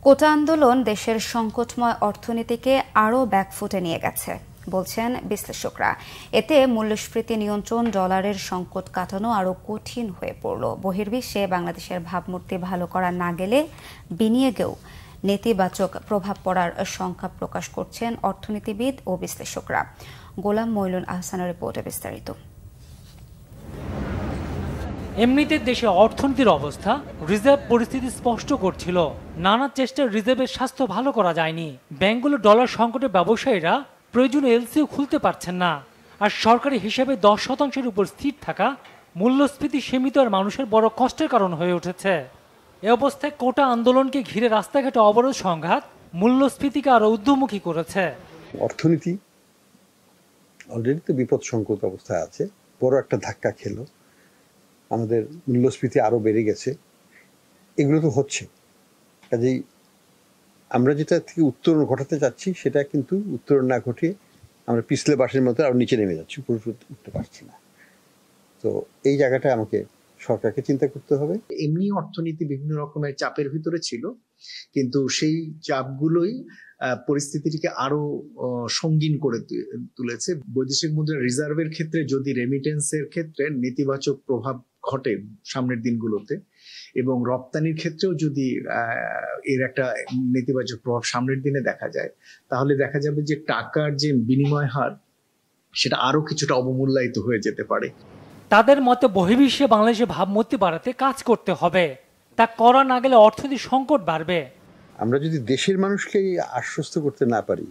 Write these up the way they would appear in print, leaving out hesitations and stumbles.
কোটা আন্দোলন দেশের সংকটময় অর্থনীতিকে আরও ব্যাকফুটে নিয়ে গেছে বলছেন বিশ্লেষকরা। এতে মূল্যস্ফীতি নিয়ন্ত্রণ, ডলারের সংকট কাটানো আরও কঠিন হয়ে পড়ল। বহির্বিশ্বে বাংলাদেশের ভাবমূর্তি ভালো করা না গেলে বিনিয়োগেও নেতিবাচক প্রভাব পড়ার শঙ্কা প্রকাশ করছেন অর্থনীতিবিদ ও বিশ্লেষকরা। গোলাম মঈনুল আহসানের রিপোর্টে বিস্তারিত। এমনিতে দেশে অর্থনীতির অবস্থা রিজার্ভ পরিস্থিতি স্পষ্ট করছিল। নানা চেষ্টায় রিজার্ভের স্বাস্থ্য ভালো করা যায়নি। ব্যাংকগুলো ডলার সংকটে ব্যবসায়ীরা প্রয়োজনীয় এলসিও খুলতে পারছেন না। আর সরকারি হিসাবে 10% উপর স্থির থাকা মূল্যস্ফীতি সীমিত আর মানুষের বড় কষ্টের কারণ হয়ে উঠেছে। এ অবস্থায় কোটা আন্দোলনকে ঘিরে রাস্তাঘাটে অবরোধ সংঘাত মূল্যস্ফীতিকে আরো ঊর্ধ্বমুখী করেছে। অর্থনীতি অলরেডি তো বিপদ সংকট অবস্থায় আছে, বড় একটা ধাক্কা খেলো, আমাদের মূল্যস্ফীতি আরো বেড়ে গেছে। এগুলো তো হচ্ছে, কাজেই আমরা যেটা থেকে উত্তরণ ঘটাতে চাচ্ছি সেটা কিন্তু উত্তরণ না ঘটিয়ে আমরা পিছলে বাসের মতো আরো নিচে নেমে যাচ্ছি, উপরে উঠতে পারছি না। তো এই জায়গাটা আমাকে সরকারকে চিন্তা করতে হবে। এমনি অর্থনীতি বিভিন্ন রকমের চাপের ভিতরে ছিল, কিন্তু সেই চাপগুলোই পরিস্থিতিটিকে আরো সঙ্গীন করে তুলেছে। বৈদেশিক মুদ্রা রিজার্ভের ক্ষেত্রে যদি রেমিটেন্সের ক্ষেত্রে নেতিবাচক প্রভাব ঘটে সামনের দিনগুলোতে, এবং রপ্তানির ক্ষেত্রেও যদি এর একটা নেতিবাচক প্রভাব সামনের দিনে দেখা যায়, তাহলে দেখা যাবে যে টাকার যে বিনিময় হার সেটা আরো কিছুটা অবমূল্যায়িত হয়ে যেতে পারে। তাদের মতে বহির্বিশ্বে বাংলাদেশের ভাবমূর্তি বাড়াতে কাজ করতে হবে। তা করা না গেলে অর্থনৈতিক সংকট বাড়বে। আমরা যদি দেশের মানুষকে আশ্বস্ত করতে না পারি,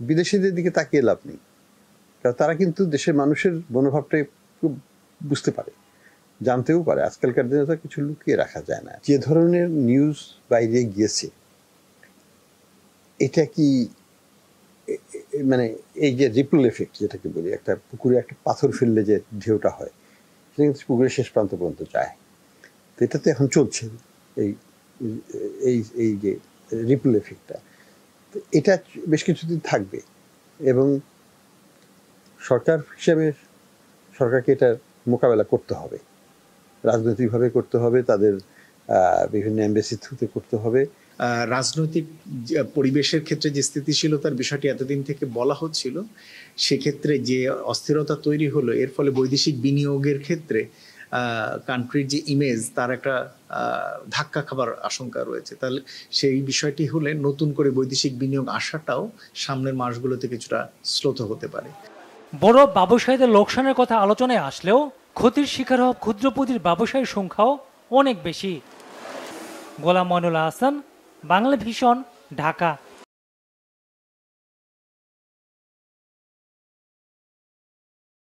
বিদেশিদের দিকে তাকিয়ে লাভ নেই। কারণ তারা কিন্তু দেশের মানুষের মনোভাবটা খুব বুঝতে পারে, জানতেও পারে। আজকালকার দিনে তো কিছু লুকিয়ে রাখা যায় না। যে ধরনের নিউজ বাইরে গিয়েছে, এটা কি মানে এই যে রিপল এফেক্ট যেটাকে বলি, একটা পুকুরে একটা পাথর ফেললে যে ঢেউটা হয়, সেটা কিন্তু পুকুরের শেষ প্রান্ত পর্যন্ত যায়। তো এটা তো এখন চলছে, এই এই এই যে রিপল এফেক্টটা, এটা বেশ কিছুদিন থাকবে। এবং সরকার হিসেবে সরকারকে এটার মোকাবেলা করতে হবে, রাজনৈতিকভাবে করতে হবে, তাদের বিভিন্ন এমবেসি থ্রুতে করতে হবে। রাজনৈতিক পরিবেশের ক্ষেত্রে যে স্থিতিশীলতার বিষয়টি এতদিন থেকে বলা হচ্ছিল, সেক্ষেত্রে যে অস্থিরতা তৈরি হলো, এর ফলে বৈদেশিক বিনিয়োগের ক্ষেত্রে কান্ট্রির যে ইমেজ তার একটা ধাক্কা খাবার আশঙ্কা রয়েছে। তাহলে সেই বিষয়টি হলে নতুন করে বৈদেশিক বিনিয়োগ আসাটাও সামনের মাসগুলোতে কিছুটা শ্লথ হতে পারে। বড় ব্যবসায়ীদের লোকসানের কথা আলোচনায় আসলেও ক্ষতির শিকার হওয়া ক্ষুদ্রপুঁজির ব্যবসায়ীর সংখ্যাও অনেক বেশি। গোলাম মঈনুল আহসান, বাংলা ভিশন, ঢাকা।